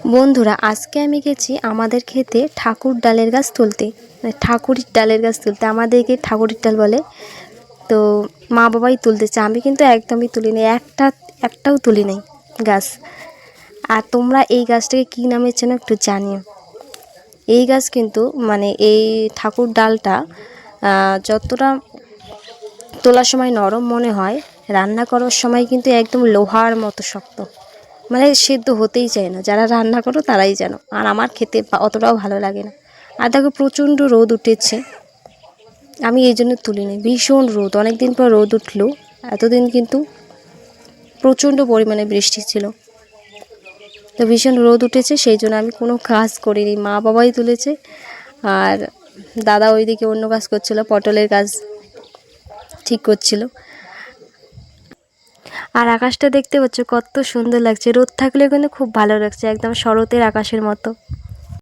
বন্ধুরা, আজকে আমি গেছি আমাদের ক্ষেতে ঠাকুর ডালের গাছ তুলতে। ঠাকুরের ডালের গাছ তুলতে, আমাদেরকে ঠাকুরের ডাল বলে। তো মা বাবাই তুলতেছে, আমি কিন্তু একদমই তুলিনি, একটাও তুলি নাই গাছ। আর তোমরা এই গাছটাকে কী নামে চেনো একটু জানিও। এই গাছ কিন্তু এই ঠাকুর ডালটা যতটা তোলার সময় নরম মনে হয়, রান্না করার সময় কিন্তু একদম লোহার মতো শক্ত, সেদ্ধ হতেই চায় না। যারা রান্না করো তারাই জানো। আর আমার খেতে অতটাও ভালো লাগে না। আর দেখো প্রচণ্ড রোদ উঠেছে, আমি এই জন্য তুলিনি। ভীষণ রোদ, অনেক দিন পর রোদ উঠলো। এতদিন কিন্তু প্রচণ্ড পরিমাণে বৃষ্টি ছিল, তো ভীষণ রোদ উঠেছে, সেই জন্য আমি কোনো কাজ করিনি, মা বাবাই তুলেছে। আর দাদা ওইদিকে অন্য কাজ করছিল, পটলের গাছ ঠিক করছিল। আর আকাশটা দেখতে পাচ্ছ কত সুন্দর লাগছে, রোদ থাকলে কিন্তু খুব ভালো লাগছে, একদম শরতের আকাশের মতো।